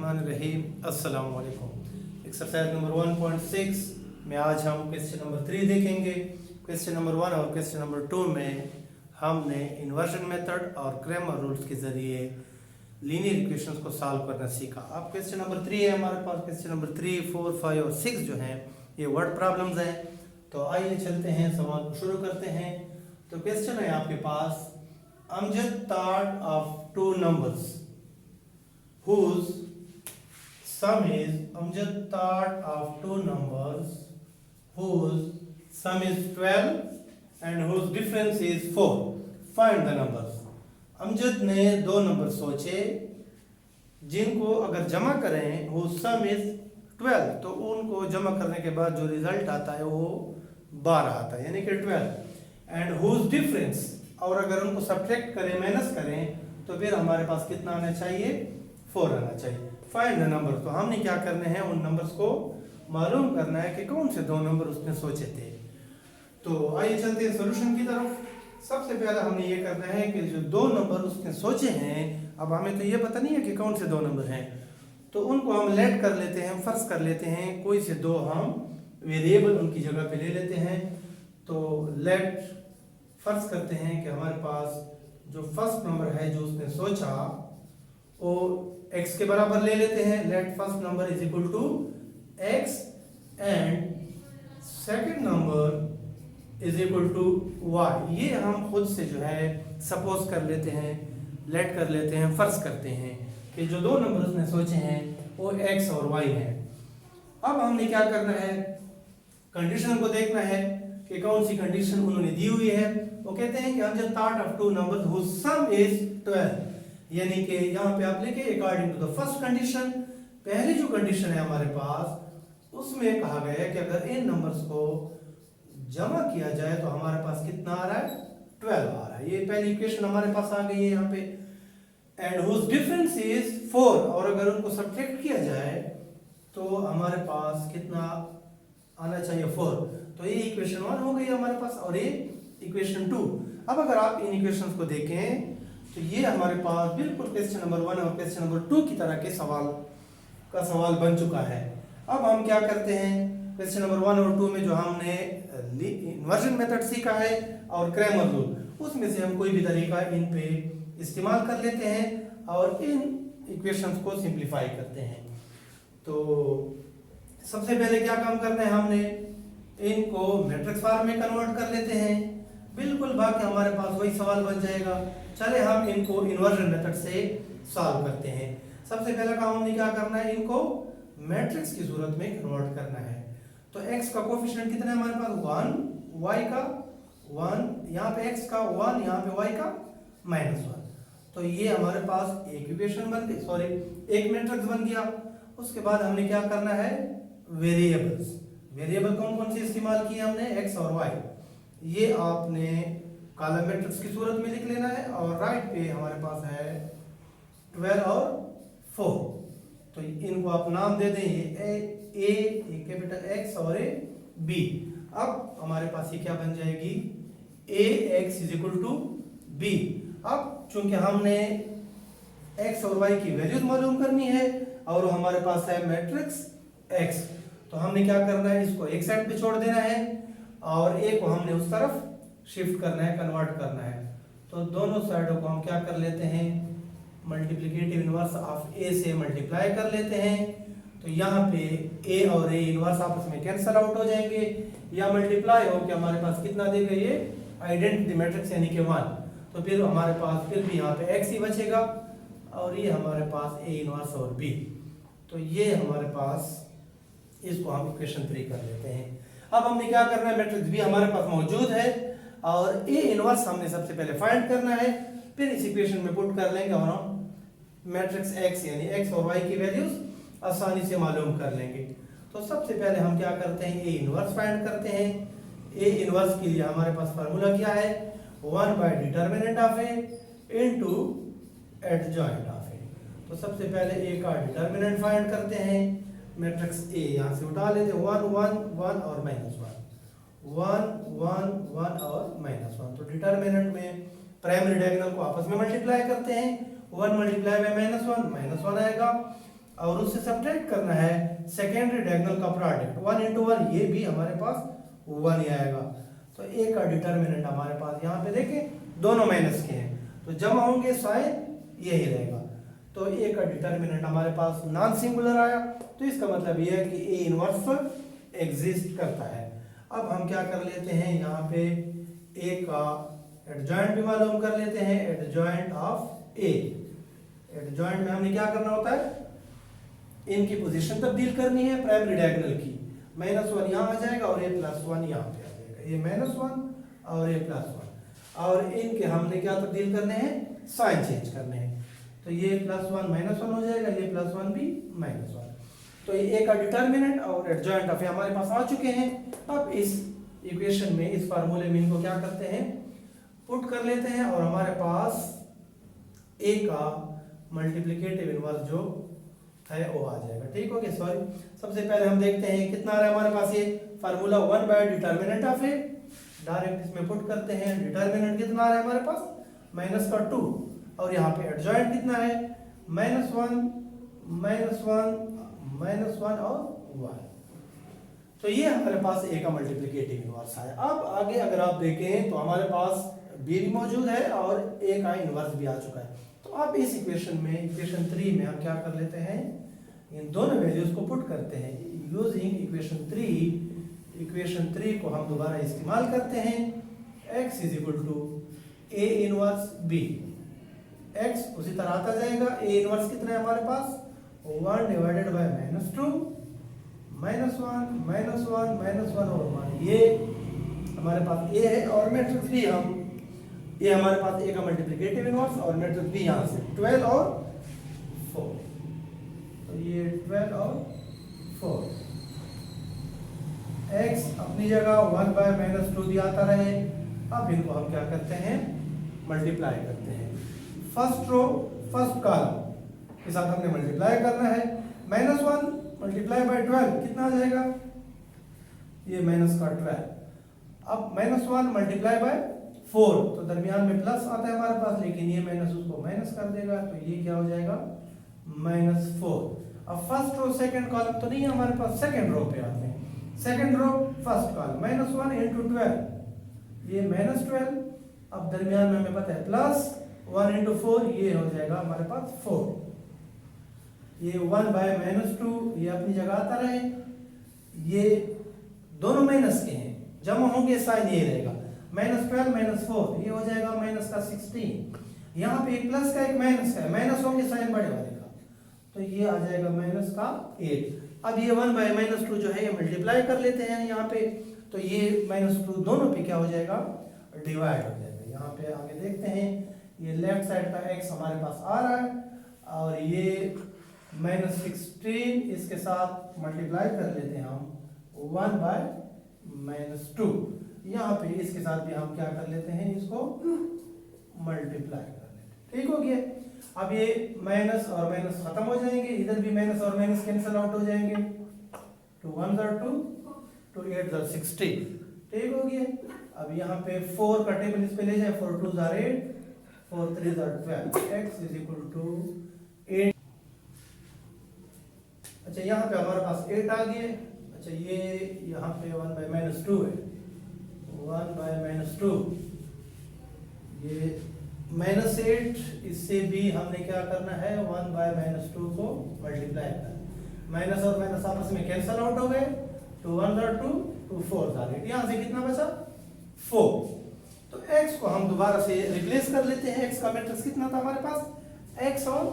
बिस्मिल्लाहिर्रहमानिर्रहीम। अस्सलाम वालेकुम। एक्सरसाइज नंबर 1.6 में आज हम क्वेश्चन नंबर 3 देखेंगे। क्वेश्चन नंबर 1 और क्वेश्चन नंबर 2 में हमने इन्वर्जन मेथड और क्रैमर रूल्स के ज़रिए लीनियर इक्वेशंस को सॉल्व करना सीखा। अब क्वेश्चन नंबर 3 है हमारे पास। क्वेश्चन नंबर 3, 4, 5 और 6 जो हैं ये वर्ड प्रॉब्लम्स हैं। तो आइए चलते हैं, सवाल को शुरू करते हैं। तो क्वेश्चन है आपके पास, Amjad thought of two numbers whose sum is Amjad thought of two numbers whose sum is 12 and whose difference is 4. Find the numbers. Amjad ने दो नंबर सोचे जिनको अगर जमा करें whose sum is 12 तो उनको जमा करने के बाद जो रिजल्ट आता है वो 12 आता है, यानी कि 12। एंड whose difference, और अगर उनको सब्ट्रैक्ट करें, माइनस करें, तो फिर हमारे पास कितना आना चाहिए? 4 आना चाहिए। Find the number. तो हमने क्या करने हैं, उन नंबर्स को मालूम करना है कि कौन से दो नंबर उसने सोचे थे। तो आइए चलते हैं सॉल्यूशन की तरफ। सबसे पहले हमने ये करना है कि जो दो नंबर उसने सोचे हैं, अब हमें तो ये पता नहीं है कि कौन से दो नंबर हैं, तो उनको हम लेट कर लेते हैं, फर्ज कर लेते हैं। कोई से दो हम वेरिएबल उनकी जगह पे ले लेते हैं। तो लेट फर्ज करते हैं कि हमारे पास जो फर्स्ट नंबर है जो उसने सोचा वो x के बराबर ले लेते हैं। Let first number is equal to x and second number is equal to y। ये हम खुद से जो है सपोज कर लेते हैं, लेट कर लेते हैं, फर्ज करते हैं कि जो दो नंबर उसने सोचे हैं वो x और y हैं। अब हमने क्या करना है, कंडीशन को देखना है कि कौन सी कंडीशन उन्होंने दी हुई है। वो कहते हैं कि हम जब thought of two numbers whose sum is 12, यानी कि यहाँ पे आप लिखे according to the first condition. पहली जो कंडीशन है हमारे पास उसमें कहा गया है कि अगर इन नंबर्स को जमा किया जाए तो हमारे पास कितना आ रहा है? 12 आ रहा है। ये पहली इक्वेशन हमारे पास आ गई है यहाँ पे। एंड हुज डिफरेंस इज 4, और अगर उनको सब्ट्रैक्ट किया जाए तो हमारे पास कितना आना चाहिए? 4। तो ये इक्वेशन 1 हो गई हमारे पास और ये इक्वेशन 2। अब अगर आप इन इक्वेशंस को देखें तो ये हमारे पास बिल्कुल क्वेश्चन नंबर 1 और क्वेश्चन नंबर 2 की तरह के सवाल बन चुका है। अब हम क्या करते हैं, क्वेश्चन नंबर 1 और 2 में जो हमने इन्वर्जन मेथड सीखा है और क्रैमर रूल, उसमें से हम कोई भी तरीका इन पे इस्तेमाल कर लेते हैं और इन इक्वेशंस को सिंप्लीफाई करते हैं। तो सबसे पहले क्या काम करना है, हमने इनको मैट्रिक्स फॉर्म में कन्वर्ट कर लेते हैं। बिल्कुल बाकी हमारे पास वही सवाल बन जाएगा। चले हम इनको इन्वर्जन मेथड से सॉल्व करते हैं। सबसे पहला काम हमने क्या करना है, इनको मैट्रिक्स की सूरत में कन्वर्ट करना है। तो x का कोफिशिएंट कितना है हमारे पास? 1, y का 1, यहाँ पे x का 1, यहाँ पे y का -1। तो ये हमारे पास एक इक्वेशन बन गई, सॉरी एक मैट्रिक्स बन गया। उसके बाद हमने क्या करना है, वेरिएबल्स। वेरिएबल कौन कौन से इस्तेमाल किए हमने? x और y। ये आपने कॉलम मैट्रिक्स की सूरत में लिख लेना है और राइट पे हमारे पास है 12 और 4। तो इनको आप नाम दे दें, ये कैपिटल X और ये B। अब हमारे पास ये क्या बन जाएगी? ax is equal to b। अब चूंकि हमने x और y की वैल्यूज मालूम करनी है और हमारे पास है मैट्रिक्स x, तो हमने क्या करना है, इसको एक साइड पे छोड़ देना है और a को हमने उस तरफ शिफ्ट करना है, कन्वर्ट करना है। तो दोनों साइडों को हम क्या कर लेते हैं, मल्टीप्लिकेटिव इनवर्स ऑफ a से मल्टीप्लाई कर लेते हैं। तो यहाँ पे a और a इनवर्स आपस में कैंसिल आउट हो जाएंगे या मल्टीप्लाई हो के हमारे पास कितना देगा? ये आइडेंटिटी मैट्रिक्स यानी कि 1। तो फिर हमारे पास फिर भी यहाँ पे x ही बचेगा और ये हमारे पास a इनवर्स और b। तो ये हमारे पास, इसको हम इक्वेशन 3 कर लेते हैं। अब हमने क्या करना है, मैट्रिक्स भी हमारे पास मौजूद है और a इनवर्स हमने सबसे पहले फाइंड करना है, फिर इस इक्वेशन में पुट कर लेंगे और हम मैट्रिक्स x यानी x और y की वैल्यूज आसानी से मालूम कर लेंगे। तो सबसे पहले हम क्या करते हैं, a इनवर्स फाइंड करते हैं। a इनवर्स के लिए हमारे पास फार्मूला क्या है? One by determinant of a into adjoint of a। तो सबसे पहले a का डिटर्मिनेंट फाइंड करते हैं। मैट्रिक्स a यहाँ से उठा लेते हैं, 1 1 1 और -1, 1 1 1 और -1। तो डिटर्मिनेंट में प्राइमरी डायगोनल को आपस में मल्टीप्लाई करते हैं। 1 मल्टीप्लाई बाय -1 आएगा और उससे सब्ट्रैक्ट करना है सेकेंडरी डायगोनल का प्रोडक्ट 1 into 1, ये भी हमारे पास 1 ही आएगा। तो ए का डिटर्मिनेंट हमारे पास यहाँ पे देखें दोनों माइनस के हैं, तो जमा होंगे साइन यही रहेगा। तो ए का डिटर्मिनेंट हमारे पास नॉन सिंगुलर आया, तो इसका मतलब ये है कि ए इनवर्स एग्जिस्ट करता है। अब हम क्या कर लेते हैं, यहाँ पे ए का एडजॉइंट भी मालूम कर लेते हैं, एडजॉइंट ऑफ ए। एडजॉइंट में हमने क्या करना होता है, इनकी पोजीशन तब्दील करनी है प्राइमरी डायगोनल की। -1 यहाँ आ जाएगा और a+1 यहाँ पे आ जाएगा, ये -1 और a+1, और इनके हमने क्या तब्दील करने हैं, साइन चेंज करने हैं। तो ये +1 -1 हो जाएगा, ये +1 भी -1। तो ये a का डिटर्मिनेंट और एडजॉइंट ऑफ ए हमारे पास आ चुके हैं। अब इस इक्वेशन में, इस फार्मूले में इनको क्या करते हैं, पुट कर लेते हैं, और हमारे पास a का मल्टीप्लिकेटिव इनवर्स जो है वो आ जाएगा। ठीक हो गया। सॉरी, सबसे पहले हम देखते हैं कितना आ रहा है हमारे पास, ये formula 1 bye determinant of A, direct इसमें पुट करते हैं। डिटर्मिनेंट कितना आ रहा है हमारे पास, -2, और यहाँ पे एडजॉइंट कितना है, -1 और 1। तो ये हमारे पास ए का मल्टीप्लिकेटिव इनवर्स है। अब आगे अगर आप देखें तो हमारे पास बी भी मौजूद है और ए का इनवर्स भी आ चुका है। तो अब इस इक्वेशन में, इक्वेशन 3 में हम क्या कर लेते हैं, इन दोनों वैल्यूज को पुट करते हैं यूजिंग इक्वेशन 3 को हम दोबारा इस्तेमाल करते हैं। x = a inverse b, x उसी तरह आता जाएगा। a इनवर्स कितना है हमारे पास, 1 डिवाइडेड बाय -2, -1 और 1, ये हमारे पास a है। और मैट्रिक्स भी हम, ये हमारे पास a का मल्टीप्लिकेटिव इनवर्स और मैट्रिक्स भी यहाँ से 12 और 4, तो ये 12 और 4, x अपनी जगह 1 बाय -2 भी आता रहे। अब इनको हम क्या करते हैं, मल्टीप्लाई करते हैं। फर्स्ट रो फर्स्ट कॉलम के साथ हमने मल्टीप्लाई करना है। -1 मल्टीप्लाई बाय 12 कितना आ जाएगा, ये -12। अब -1 मल्टीप्लाई बाय 4, तो दरमियान में प्लस आता है हमारे पास, लेकिन ये माइनस उसको माइनस कर देगा, तो ये क्या हो जाएगा, -4। अब फर्स्ट रो सेकंड कॉलम तो नहीं है हमारे पास, सेकंड रो पे आते हैं। सेकंड रो फर्स्ट कॉलम, -1 × 12, ये -12। अब दरमियान में हमें पता है प्लस 1 × 4, ये हो जाएगा हमारे पास 4। ये 1 बाय -2 ये अपनी जगह आता रहे, ये दोनों माइनस के हैं, जमा होंगे साइन ये रहेगा, -12 -4 ये हो जाएगा -16। यहाँ पे एक प्लस का एक माइनस का है, माइनस होंगे साइन बड़े वाले का, तो ये आ जाएगा -8। अब ये 1 बाय -2 जो है ये मल्टीप्लाई कर लेते हैं यहाँ पे, तो ये -2 दोनों पे क्या हो जाएगा, डिवाइड हो जाएगा। यहाँ पे आगे देखते हैं, ये लेफ्ट साइड का x हमारे पास आ रहा है, और ये -16 इसके साथ मल्टीप्लाई कर लेते हैं हम 1 बाय -2। यहाँ पे इसके साथ भी हम क्या कर लेते हैं, इसको मल्टीप्लाई कर लेते हैं। ठीक हो गया। अब ये माइनस और माइनस खत्म हो जाएंगे, इधर भी माइनस और माइनस कैंसिल आउट हो जाएंगे, 2 1 are 2, 2 8 are 16। ठीक हो गया। अब यहाँ पे 4 का टेबल इस पे ले जाए, 4 2 are 8, 4 3 are 12, x = 8। अच्छा, यहाँ पे हमारे पास 8 आ गए। अच्छा, ये यहाँ पे 1 बाय -2 है, 1 बाय -2, ये -8, इससे भी हमने क्या करना है, 1 बाय -2 को मल्टीप्लाई करना है। माइनस और माइनस आपस में कैंसिल आउट हो गए, 2 1 are 2, 2 4 are 8। यहाँ से कितना बचा, 4। तो x को हम दोबारा से रिप्लेस कर लेते हैं। x का मैट्रिक्स कितना था हमारे पास, x और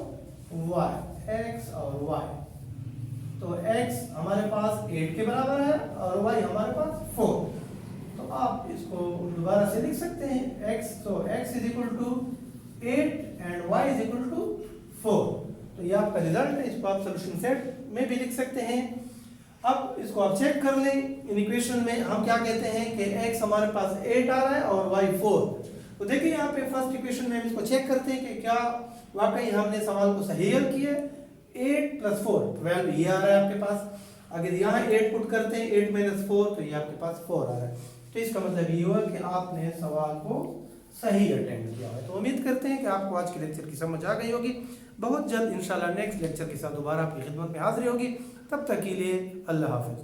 y। तो x हमारे पास 8 के बराबर है और y हमारे पास 4। तो आप इसको दोबारा से लिख सकते हैं, x = 8 and y = 4। तो ये आपका रिजल्ट है, इसको आप सॉल्यूशन सेट में भी लिख सकते हैं। अब इसको आप चेक कर लें, इन इक्वेशन में हम क्या कहते हैं कि x हमारे पास 8 आ रहा है और y 4। तो देखिए यहाँ पे फर्स्ट इक्वेशन में हम इसको चेक करते हैं कि क्या वाकई हमने सवाल को सही हल किया। 8 + 4 12 ये आ रहा है आपके पास। अगर यहाँ 8 पुट करते हैं, 8 - 4, तो ये आपके पास 4 आ रहा है। तो इसका मतलब ये हुआ कि आपने सवाल को सही अटेम्प्ट किया है। तो उम्मीद करते हैं कि आपको आज के लेक्चर की समझ आ गई होगी। बहुत जल्द इंशाल्लाह नेक्स्ट लेक्चर के साथ दोबारा आपकी खिदमत में हाजिर होगी। तब तक के लिए अल्लाह हाफिज़।